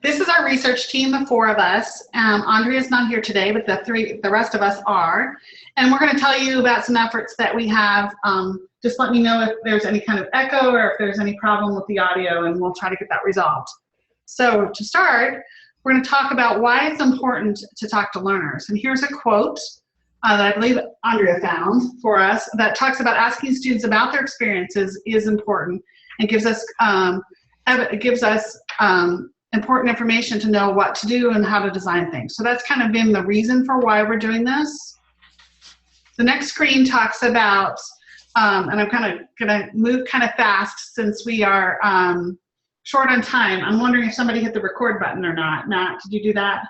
This is our research team, the four of us. Andrea's not here today, but the rest of us are. And we're going to tell you about some efforts that we have. Just let me know if there's any kind of echo or if there's any problem with the audio, and we'll try to get that resolved. So to start, we're going to talk about why it's important to talk to learners. And here's a quote that I believe Andrea found for us that talks about asking students about their experiences is important and gives us important information to know what to do and how to design things. So that's kind of been the reason for why we're doing this. The next screen talks about, and I'm kind of going to move kind of fast since we are short on time. I'm wondering if somebody hit the record button or not. Matt, did you do that?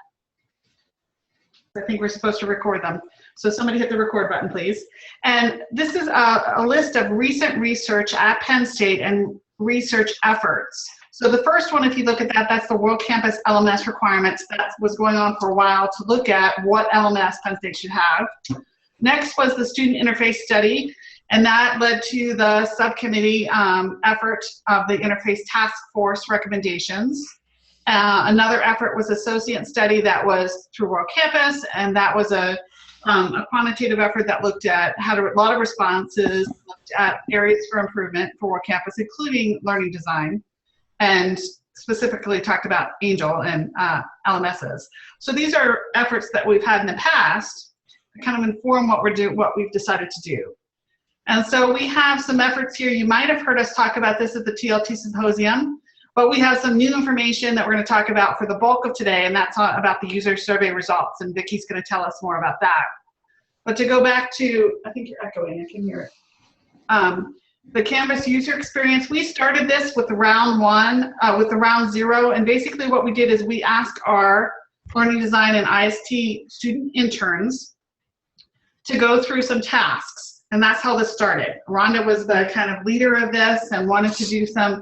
I think we're supposed to record them. So somebody hit the record button, please. And this is a list of recent research at Penn State and research efforts. So the first one, if you look at that, that's the World Campus LMS requirements. That was going on for a while to look at what LMS Penn State should have. Next was the student interface study, and that led to the subcommittee effort of the interface task force recommendations. Another effort was associate study that was through World Campus, and that was a quantitative effort that looked at a lot of responses, looked at areas for improvement for World Campus, including learning design, and specifically talked about Angel and LMSs. So these are efforts that we've had in the past to kind of inform what we've decided to do. And so we have some efforts here. You might have heard us talk about this at the TLT Symposium, but we have some new information that we're going to talk about for the bulk of today, and that's about the user survey results, and Vicky's going to tell us more about that. But to go back to, I think you're echoing, I can hear it. The Canvas user experience, we started this with the round one, with the round zero, and basically what we did is we asked our learning design and IST student interns to go through some tasks, and that's how this started. Rhonda was the kind of leader of this and wanted to do some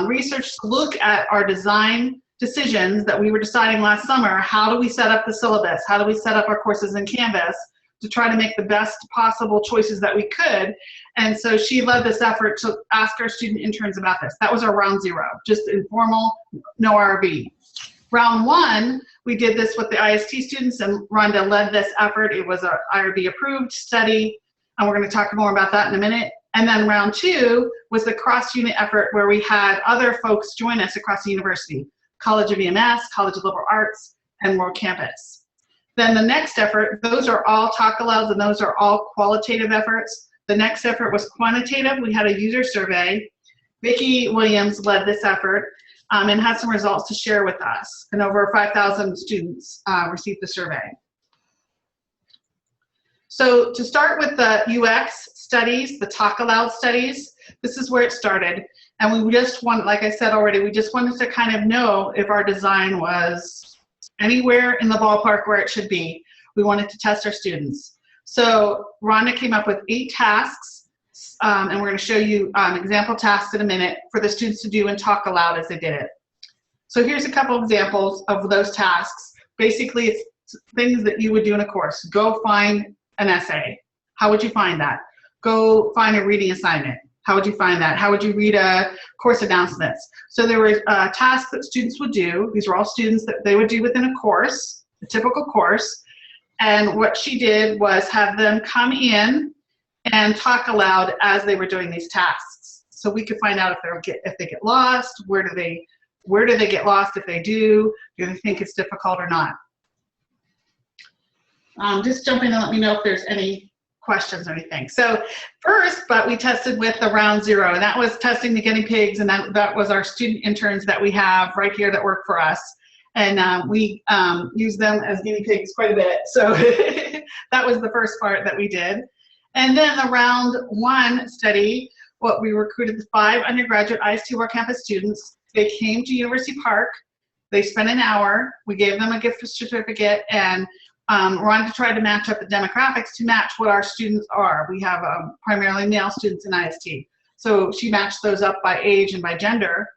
research to look at our design decisions that we were deciding last summer. How do we set up the syllabus? How do we set up our courses in Canvas to try to make the best possible choices that we could? And so she led this effort to ask our student interns about this. That was our round zero, just informal, no IRB. Round one, we did this with the IST students, and Rhonda led this effort. It was an IRB approved study, and we're going to talk more about that in a minute. And then round two was the cross-unit effort where we had other folks join us across the university, College of EMS, College of Liberal Arts, and World Campus. Then the next effort, those are all talk alouds, and those are all qualitative efforts. The next effort was quantitative. We had a user survey. Vicki Williams led this effort and had some results to share with us. And over 5,000 students received the survey. So to start with the UX studies, the talk aloud studies, this is where it started. And we just wanted, like I said already, we just wanted to kind of know if our design was anywhere in the ballpark where it should be. We wanted to test our students. So Rhonda came up with 8 tasks, and we're going to show you example tasks in a minute for the students to do and talk aloud as they did it. So here's a couple examples of those tasks. Basically, it's things that you would do in a course. Go find an essay. How would you find that? Go find a reading assignment. How would you find that? How would you read course announcements? So there were tasks that students would do. These were all students that they would do within a course, a typical course. And what she did was have them come in and talk aloud as they were doing these tasks. So we could find out if they get lost, where do they get lost if they do they think it's difficult or not. Just jump in and let me know if there's any questions or anything. So first, but we tested with the round zero, and that was testing the guinea pigs, and that was our student interns that we have right here that work for us. And we use them as guinea pigs quite a bit. So that was the first part that we did. And then the round one study, what we recruited the 5 undergraduate IST World Campus students. They came to University Park. They spent an hour. We gave them a gift certificate, and wanted to try to match up the demographics to match what our students are. We have primarily male students in IST. So she matched those up by age and by gender.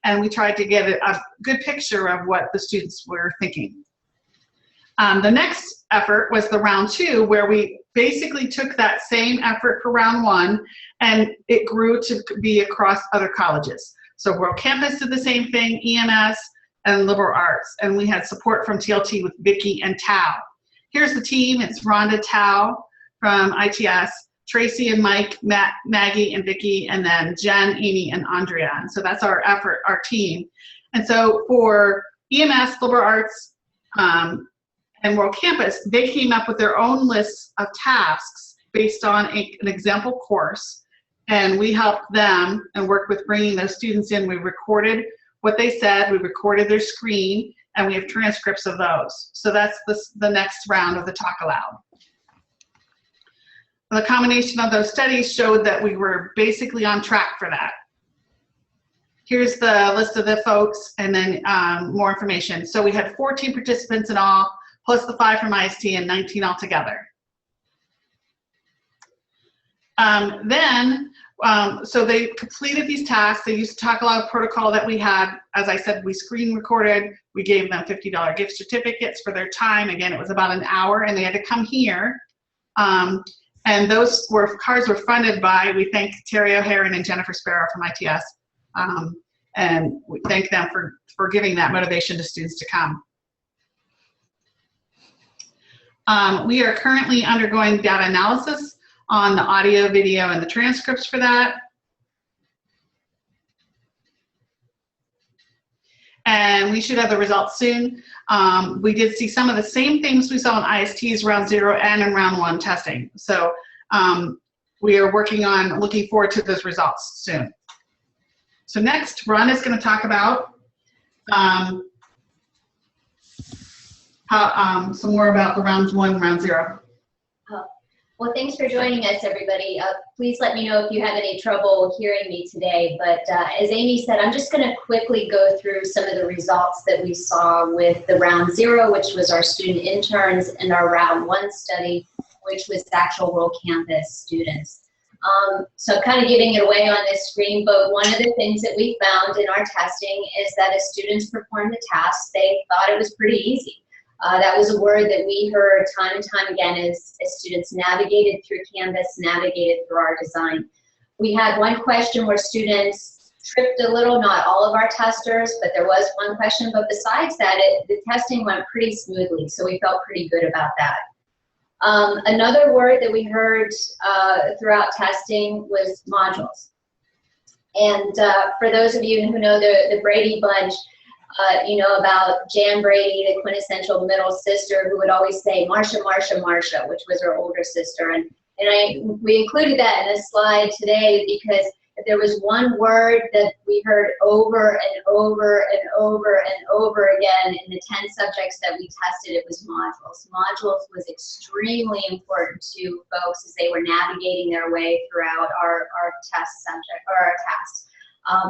And we tried to get a good picture of what the students were thinking. The next effort was the round two, where we basically took that same effort for round one, and it grew to be across other colleges. So World Campus did the same thing, EMS, and liberal arts. And we had support from TLT with Vicky and Tao. Here's the team. It's Rhonda, Tao from ITS, Tracy and Mike, Matt, Maggie and Vicky, and then Jen, Amy, and Andrea. And so that's our effort, our team. And so for EMS, liberal arts, and World Campus, they came up with their own lists of tasks based on an example course. And we helped them and worked with bringing those students in. We recorded what they said, we recorded their screen, and we have transcripts of those. So that's the next round of the Talk Aloud. The combination of those studies showed that we were basically on track for that. Here's the list of the folks, and then more information. So we had 14 participants in all, plus the 5 from IST, and 19 altogether. So they completed these tasks. They used the Talk Aloud protocol that we had. As I said, we screen recorded. We gave them $50 gift certificates for their time. Again, it was about an hour, and they had to come here. And those cars were funded by, we thank Terry O'Haron and Jennifer Sparrow from ITS. And we thank them for giving that motivation to students to come. We are currently undergoing data analysis on the audio, video, and the transcripts for that. And we should have the results soon. We did see some of the same things we saw in IST's round 0 and in round 1 testing. So we are working on looking forward to those results soon. So next, Ron is going to talk about some more about the round 1 and round 0. Well, thanks for joining us, everybody. Please let me know if you have any trouble hearing me today. But as Amy said, I'm just going to quickly go through some of the results that we saw with the round 0, which was our student interns, and our round 1 study, which was actual World Campus students. So I'm kind of giving it away on this screen, but one of the things that we found in our testing is that as students performed the tasks, they thought it was pretty easy. That was a word that we heard time and time again as students navigated through Canvas, navigated through our design. We had one question where students tripped a little, not all of our testers, but there was one question. But besides that, the testing went pretty smoothly, so we felt pretty good about that. Another word that we heard throughout testing was modules. And for those of you who know the Brady Bunch, you know about Jan Brady, the quintessential middle sister, who would always say Marsha, Marsha, Marsha, which was her older sister. And we included that in a slide today because if there was one word that we heard over and over and over and over again in the 10 subjects that we tested, it was modules. Modules was extremely important to folks as they were navigating their way throughout our test subject, or our tasks.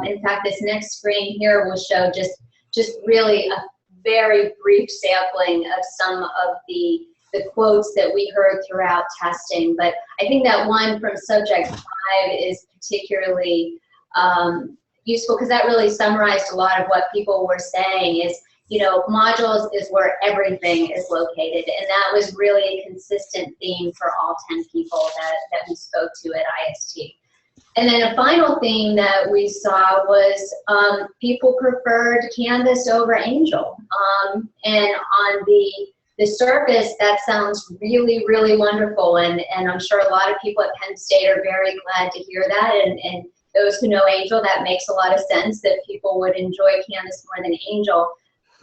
In fact, this next screen here will show just really a very brief sampling of some of the quotes that we heard throughout testing. But I think that one from subject 5 is particularly useful because that really summarized a lot of what people were saying is, you know, modules is where everything is located. And that was really a consistent theme for all 10 people that we spoke to at IST. And then a final thing that we saw was people preferred Canvas over Angel. And on the surface, that sounds really, really wonderful. And I'm sure a lot of people at Penn State are very glad to hear that. And those who know Angel, that makes a lot of sense that people would enjoy Canvas more than Angel.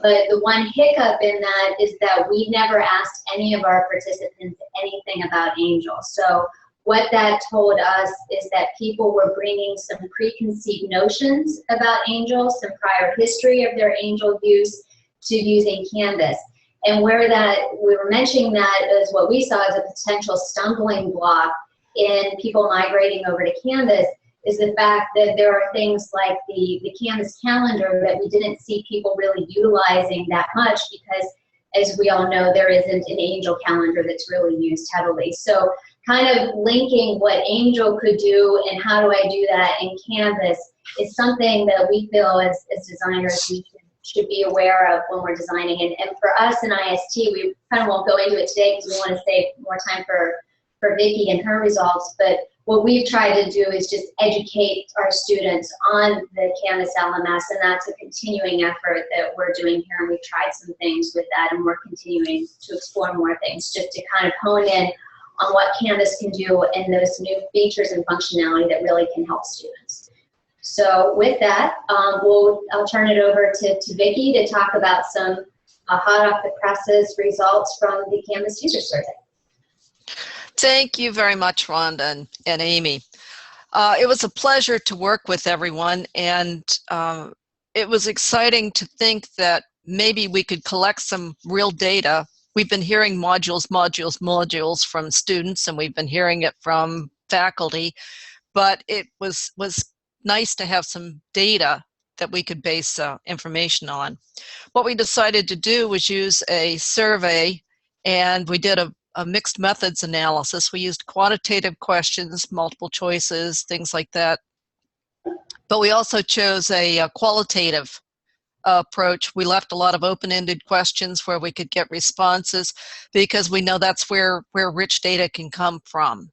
But the one hiccup in that is that we never asked any of our participants anything about Angel. So what that told us is that people were bringing some preconceived notions about Angel, some prior history of their Angel use to using Canvas. And where that we were mentioning that is what we saw as a potential stumbling block in people migrating over to Canvas is the fact that there are things like the Canvas calendar that we didn't see people really utilizing that much because, as we all know, there isn't an Angel calendar that's really used heavily. So kind of linking what Angel could do and how do I do that in Canvas is something that we feel as designers we should be aware of when we're designing. And for us in IST, we kind of won't go into it today because we want to save more time for Vicki and her results, but what we've tried to do is just educate our students on the Canvas LMS, and that's a continuing effort that we're doing here, and we've tried some things with that, and we're continuing to explore more things just to kind of hone in on what Canvas can do and those new features and functionality that really can help students. So with that, I'll turn it over to Vicki to talk about some hot off the presses results from the Canvas user survey. Thank you very much, Rhonda and Amy. It was a pleasure to work with everyone, and it was exciting to think that maybe we could collect some real data. We've been hearing modules from students, and we've been hearing it from faculty, but it was nice to have some data that we could base information on. What we decided to do was use a survey, and we did a mixed methods analysis. We used quantitative questions, multiple choices, things like that. But we also chose a qualitative approach. We left a lot of open-ended questions where we could get responses, because we know that's where rich data can come from.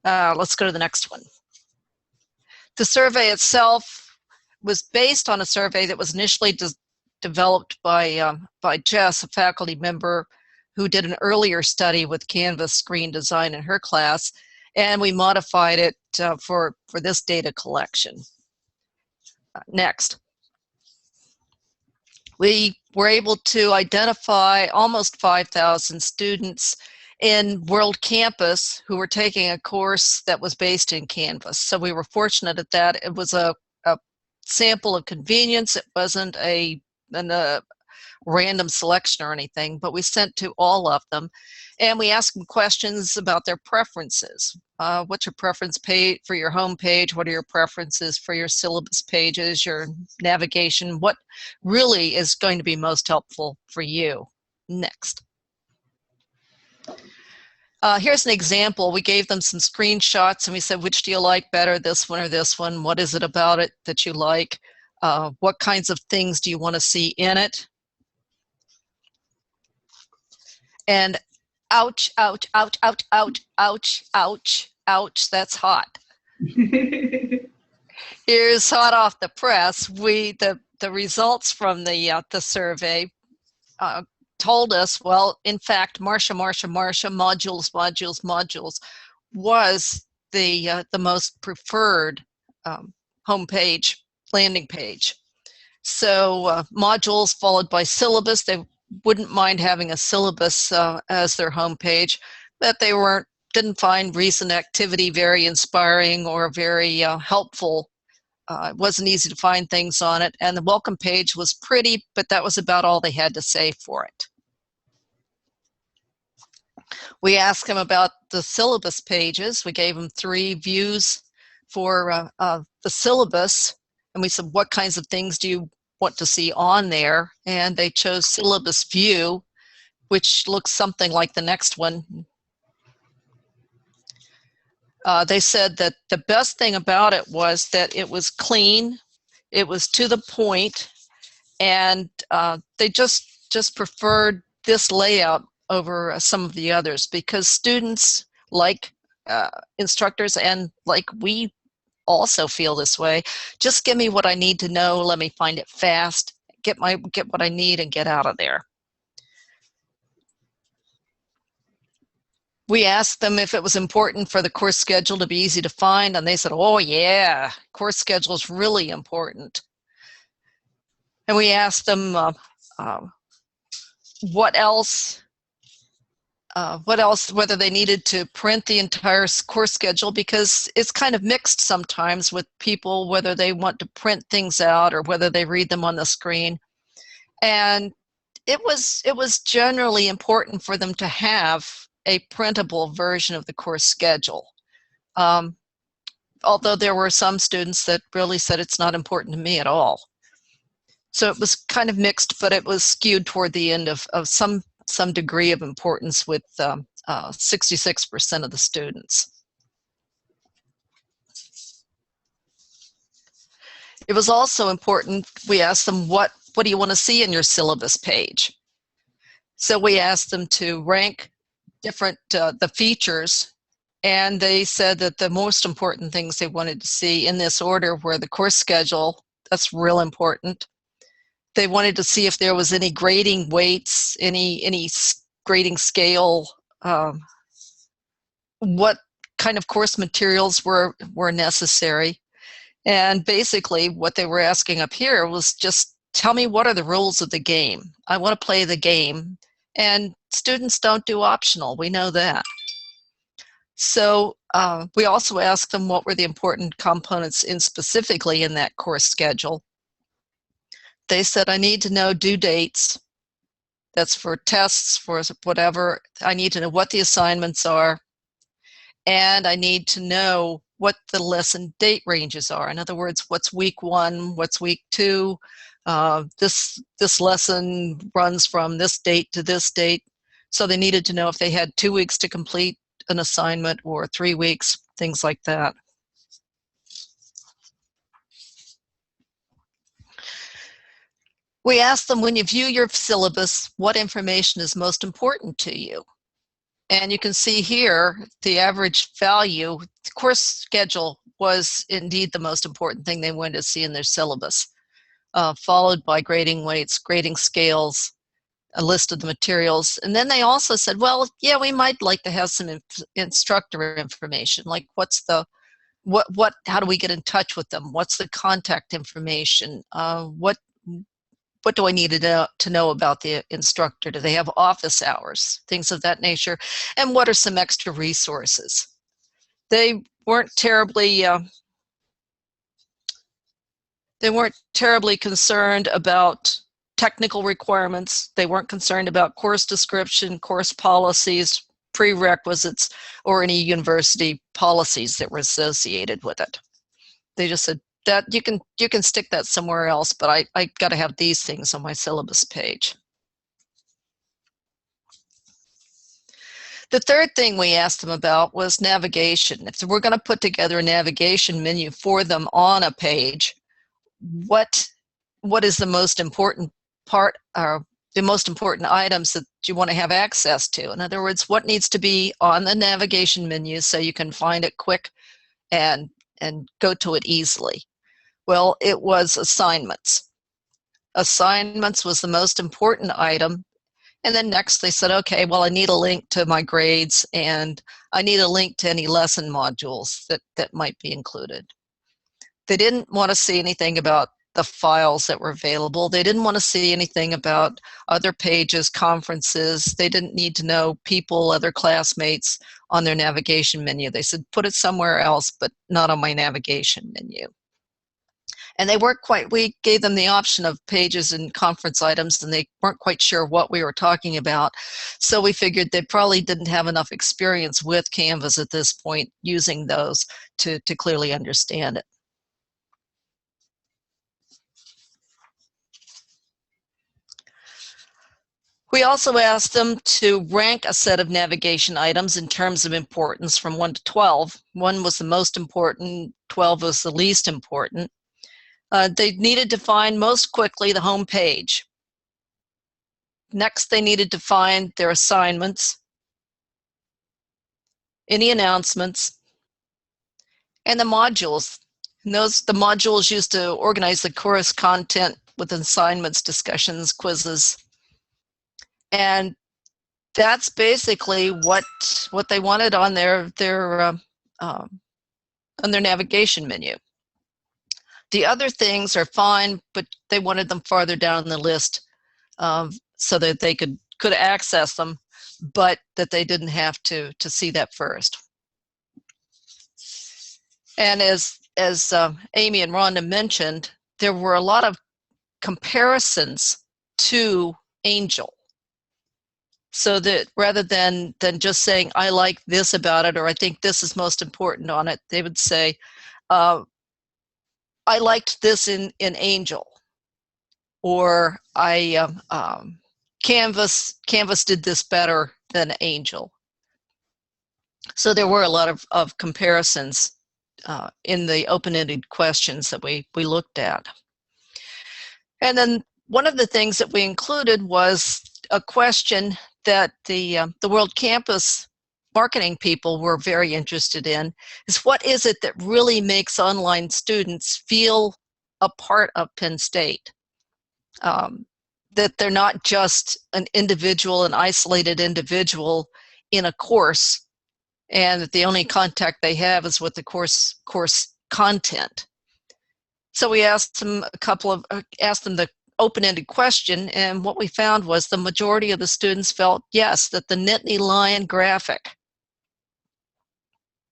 Let's go to the next one. The survey itself was based on a survey that was initially developed by Jess, a faculty member who did an earlier study with Canvas screen design in her class, and we modified it for this data collection. Next. We were able to identify almost 5,000 students in World Campus who were taking a course that was based in Canvas. So we were fortunate at that. It was a sample of convenience. It wasn't a random selection or anything, but we sent to all of them, and we asked them questions about their preferences. What's your preference page for your home page? What are your preferences for your syllabus pages, your navigation? What really is going to be most helpful for you? Next. Here's an example. We gave them some screenshots, and we said, which do you like better, this one or this one? What is it about it that you like? What kinds of things do you want to see in it? And ouch, ouch, ouch, ouch, ouch, ouch, ouch, ouch, that's hot. Here's hot off the press. The results from the survey told us, well, in fact, Marsha, modules was the most preferred homepage, landing page. So modules followed by syllabus. They wouldn't mind having a syllabus as their homepage, but they didn't find recent activity very inspiring or very helpful. It wasn't easy to find things on it, and the welcome page was pretty, but that was about all they had to say for it. We asked them about the syllabus pages. We gave them 3 views for the syllabus, and we said, what kinds of things do you want to see on there? And they chose syllabus view, which looks something like the next one. They said that the best thing about it was that it was clean, it was to the point, and they just preferred this layout over some of the others, because students, like instructors, and like we also feel this way, just give me what I need to know, let me find it fast, get what I need and get out of there. We asked them if it was important for the course schedule to be easy to find, and they said, oh yeah, course schedule is really important. And we asked them whether they needed to print the entire course schedule, because it's kind of mixed sometimes with people, whether they want to print things out or whether they read them on the screen. And it was generally important for them to have a printable version of the course schedule. Although there were some students that really said it's not important to me at all. So it was kind of mixed, but it was skewed toward the end of some degree of importance with 66% of the students. It was also important, we asked them, what do you want to see in your syllabus page? So we asked them to rank different the features And they said that the most important things they wanted to see in this order were the course schedule. That's real important. They wanted to see if there was any grading weights, any grading scale, what kind of course materials were necessary. And basically what they were asking up here was just tell me what are the rules of the game. I want to play the game. And students don't do optional. We know that. So we also asked them what were the important components specifically in that course schedule. They said, I need to know due dates. That's for tests, for whatever. I need to know what the assignments are. And I need to know what the lesson date ranges are. In other words, what's week 1, what's week 2. This lesson runs from this date to this date. So they needed to know if they had 2 weeks to complete an assignment or 3 weeks, things like that. We asked them, when you view your syllabus, what information is most important to you? And you can see here the average value. The course schedule was indeed the most important thing they wanted to see in their syllabus, followed by grading weights, grading scales, a list of the materials. And then they also said, well, yeah, we might like to have some instructor information, like how do we get in touch with them? What's the contact information? What do I need to know about the instructor? Do they have office hours? Things of that nature. And what are some extra resources? They weren't terribly concerned about technical requirements. They weren't concerned about course description, course policies, prerequisites, or any university policies that were associated with it. They just said that you can stick that somewhere else, but I got to have these things on my syllabus page. The third thing we asked them about was navigation. If we're going to put together a navigation menu for them on a page, what is the most important part, or the most important items that you want to have access to? In other words, what needs to be on the navigation menu so you can find it quick and go to it easily? Well, it was assignments. Assignments was the most important item. And then next they said, okay, well, I need a link to my grades and I need a link to any lesson modules that might be included. They didn't want to see anything about the files that were available. They didn't want to see anything about other pages, conferences. They didn't need to know people, other classmates on their navigation menu. They said, put it somewhere else, but not on my navigation menu. And we gave them the option of pages and conference items, and they weren't quite sure what we were talking about. So we figured they probably didn't have enough experience with Canvas at this point using those to clearly understand it. We also asked them to rank a set of navigation items in terms of importance from 1 to 12. 1 was the most important, 12 was the least important. They needed to find most quickly the home page. Next, they needed to find their assignments, any announcements, and the modules. And the modules used to organize the course content with assignments, discussions, quizzes. And that's basically what they wanted on their navigation menu. The other things are fine, but they wanted them farther down the list so that they could access them, but that they didn't have to see that first. And as Amy and Rhonda mentioned, there were a lot of comparisons to Angel. So that rather than just saying, I like this about it, or I think this is most important on it, they would say, I liked this in Angel, or Canvas did this better than Angel. So there were a lot of comparisons in the open-ended questions that we looked at. And then one of the things that we included was a question that the World Campus marketing people were very interested in, is what is it that really makes online students feel a part of Penn State? That they're not just an isolated individual in a course, and that the only contact they have is with the course content. So we asked them the open-ended question, and what we found was the majority of the students felt yes, that the Nittany Lion graphic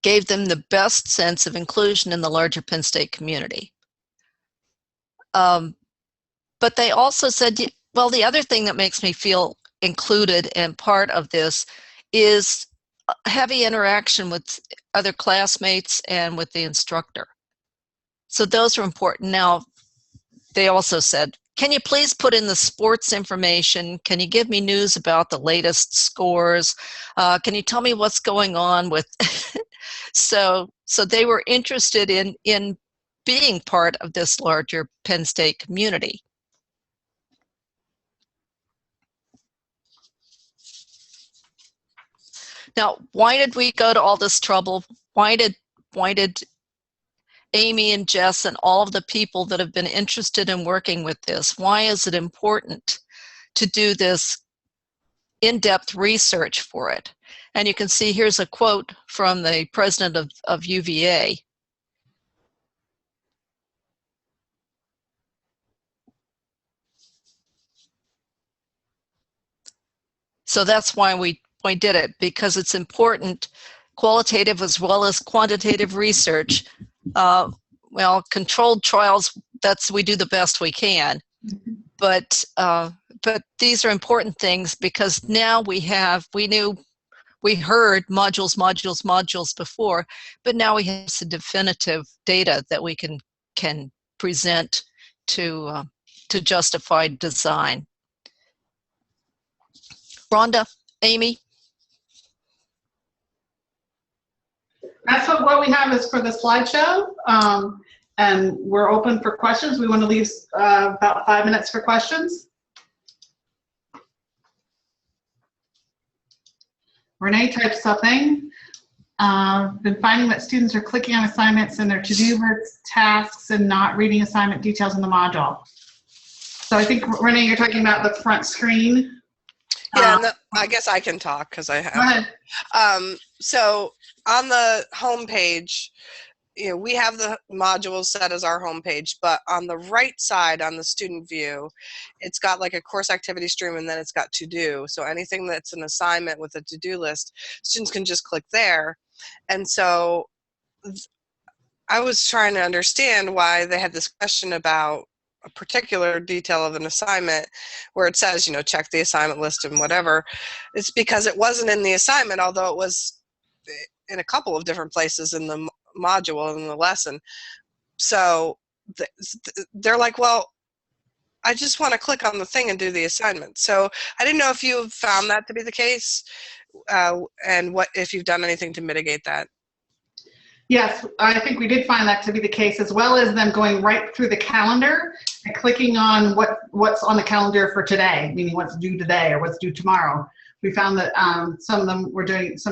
gave them the best sense of inclusion in the larger Penn State community. But they also said, well, the other thing that makes me feel included and part of this is heavy interaction with other classmates and with the instructor. So those are important. Now, they also said, can you please put in the sports information? Can you give me news about the latest scores? Can you tell me what's going on with? So they were interested in being part of this larger Penn State community. Now, why did we go to all this trouble? Why did Amy and Jess and all of the people that have been interested in working with this, why is it important to do this in-depth research for it? And you can see here's a quote from the president of UVA. So that's why we did it, because it's important, qualitative as well as quantitative research. Well, controlled trials, we do the best we can, but these are important things because now we heard modules before, but now we have some definitive data that we can present to justify design. Rhonda, Amy? That's what we have is for the slideshow, and we're open for questions. We want to leave about 5 minutes for questions. Renee typed something. Been finding that students are clicking on assignments in their to-do lists, tasks, and not reading assignment details in the module. So I think, Renee, you're talking about the front screen. Yeah, no, I guess I can talk because I have. Go ahead. So on the home page, we have the modules set as our home page, but on the right side on the student view, it's got like a course activity stream and then it's got to do. So anything that's an assignment with a to-do list, students can just click there. And so I was trying to understand why they had this question about a particular detail of an assignment where it says, check the assignment list and whatever. It's because it wasn't in the assignment, although it was in a couple of different places in the module in the lesson. So they're like, well, I just want to click on the thing and do the assignment. So I didn't know if you found that to be the case, and if you've done anything to mitigate that. Yes, I think we did find that to be the case, as well as them going right through the calendar and clicking on what's on the calendar for today, meaning what's due today or what's due tomorrow. We found that some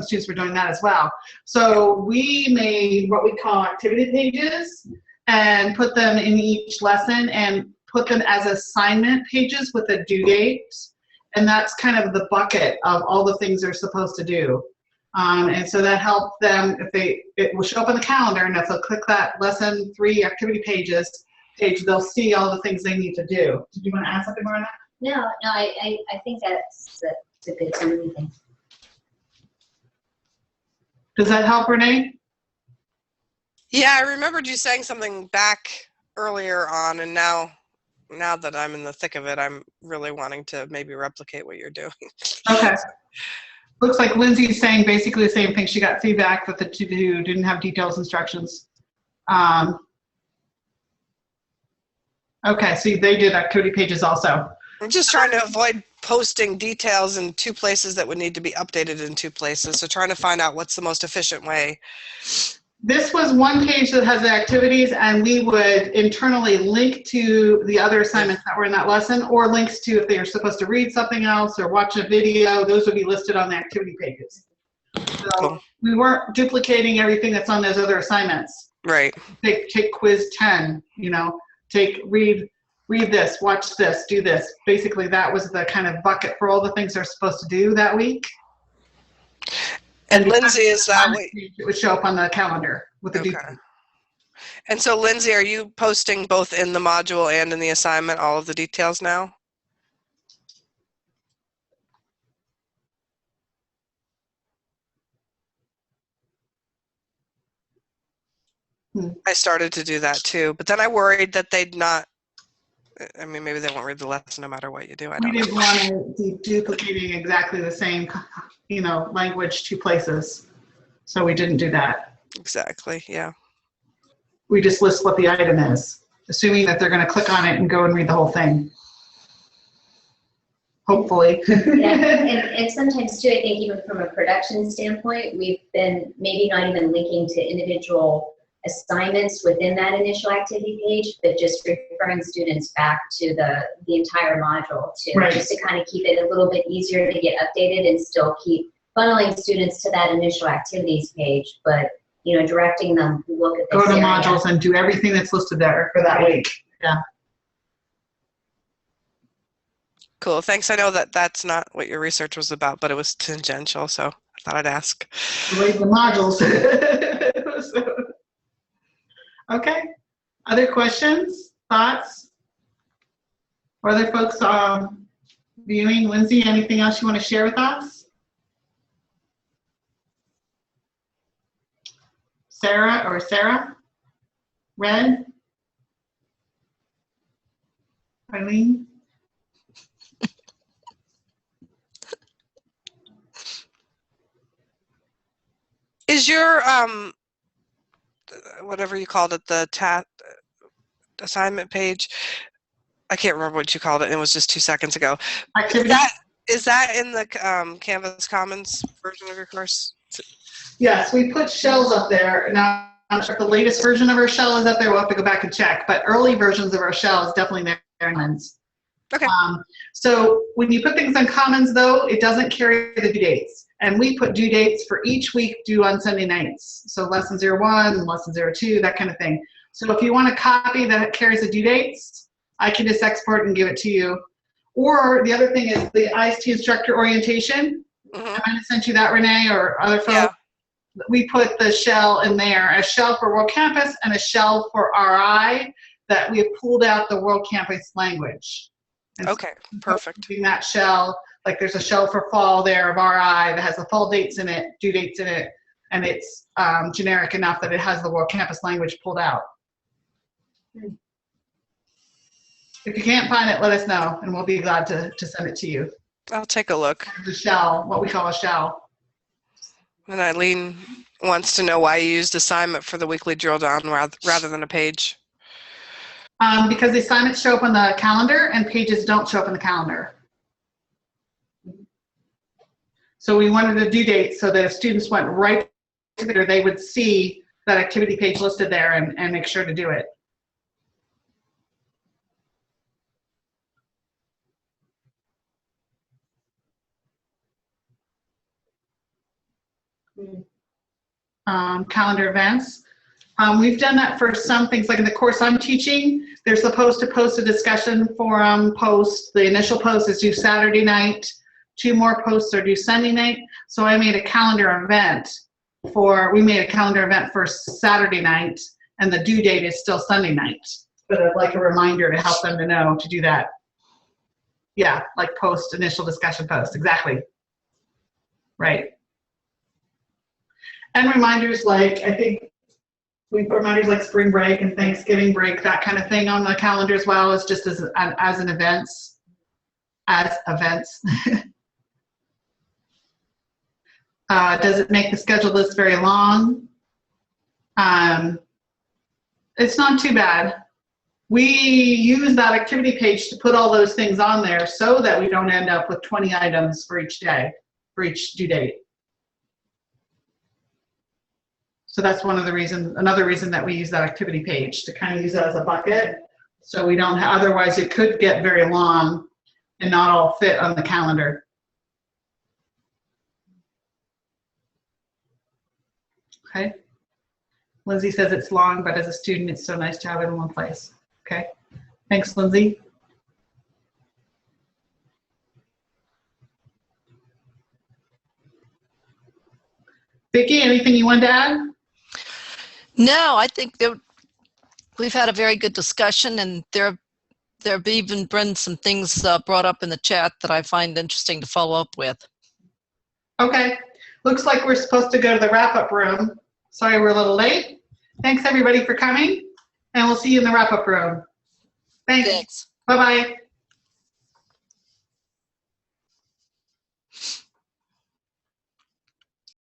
students were doing that as well. So we made what we call activity pages and put them in each lesson and put them as assignment pages with a due date. And that's kind of the bucket of all the things they're supposed to do. And so that helped them, it will show up on the calendar, and if they'll click that lesson 3 activity page, they'll see all the things they need to do. Did you want to add something more on that? No, I think that's a good summary thing. Does that help, Renee? Yeah, I remembered you saying something back earlier on, and now that I'm in the thick of it, I'm really wanting to maybe replicate what you're doing. Okay. Looks like Lindsay's saying basically the same thing. She got feedback that the to-do didn't have details instructions. Okay, so they did activity pages also. I'm just trying to avoid posting details in 2 places that would need to be updated in 2 places. So trying to find out what's the most efficient way. This was one page that has the activities, and we would internally link to the other assignments that were in that lesson, or links to if they are supposed to read something else or watch a video. Those would be listed on the activity pages. So we weren't duplicating everything that's on those other assignments. Right. Take quiz 10, you know, read this, watch this, do this. Basically, that was the kind of bucket for all the things they're supposed to do that week. And Lindsay, is that what? It would show up on the calendar with the due date. And so, Lindsay, are you posting both in the module and in the assignment all of the details now? I started to do that too, but then I worried that they'd not. I mean, maybe they won't read the lesson no matter what you do. I don't know. We didn't want to be duplicating exactly the same, you know, language 2 places, so we didn't do that. Exactly. Yeah. We just list what the item is, assuming that they're going to click on it and go and read the whole thing. Hopefully. Yeah, and sometimes too, I think even from a production standpoint, we've been maybe not even linking to individual assignments within that initial activity page, but just referring students back to the entire module too, right. Just to kind of keep it a little bit easier to get updated and still keep funneling students to that initial activities page, but you know, directing them to look at this Go to modules and do everything that's listed there for that week. Yeah. Cool. Thanks. I know that that's not what your research was about, but it was tangential, so I thought I'd ask. Read the modules. Okay. Other questions, thoughts? Or other folks viewing? Lindsay, anything else you want to share with us? Sarah? Red? Eileen? Is your whatever you called it, the assignment page, I can't remember what you called it, and it was just 2 seconds ago. Is that in the Canvas Commons version of your course? Yes, we put shells up there. Now, I'm not sure if the latest version of our shell is up there. We'll have to go back and check, but early versions of our shell is definitely there in Commons. Okay. So when you put things on Commons, though, it doesn't carry the due dates. And we put due dates for each week due on Sunday nights. So lesson 01, lesson 02, that kind of thing. So if you want a copy that carries the due dates, I can just export and give it to you. Or the other thing is the IST instructor orientation. I might have sent you that, Renee, or other folks. Yeah. We put the shell in there, a shell for World Campus and a shell for RI that we have pulled out the World Campus language. And okay, perfect. In that shell, like there's a shell for fall there of RI that has the fall dates in it, due dates in it, and it's generic enough that it has the World Campus language pulled out. If you can't find it, let us know, and we'll be glad to send it to you. I'll take a look. The shell, what we call a shell. And Eileen wants to know why you used assignment for the weekly drill down rather than a page. Because the assignments show up on the calendar and pages don't show up in the calendar. So we wanted a due date so that if students went right to there, they would see that activity page listed there and make sure to do it. Calendar events. We've done that for some things, like in the course I'm teaching, they're supposed to post a discussion forum post. The initial post is due Saturday night. 2 more posts are due Sunday night. So I made a calendar event for Saturday night, and the due date is still Sunday night. But like a reminder to help them to know to do that. Yeah, like post, initial discussion post, exactly. Right. And reminders like, I think we put reminders like spring break and Thanksgiving break, that kind of thing on the calendar as well, as just as an events. Does it make the schedule list very long? It's not too bad. We use that activity page to put all those things on there so that we don't end up with 20 items for each day, for each due date. So that's another reason that we use that activity page, to kind of use it as a bucket. So we don't otherwise it could get very long and not all fit on the calendar. Okay. Lindsay says it's long, but as a student, it's so nice to have it in one place. Okay. Thanks, Lindsay. Vicki, anything you wanted to add? No, I think that we've had a very good discussion, and there have even been some things brought up in the chat that I find interesting to follow up with. Okay. Looks like we're supposed to go to the wrap-up room. Sorry we're a little late. Thanks, everybody, for coming, and we'll see you in the wrap-up room. Thanks. Thanks. Bye-bye.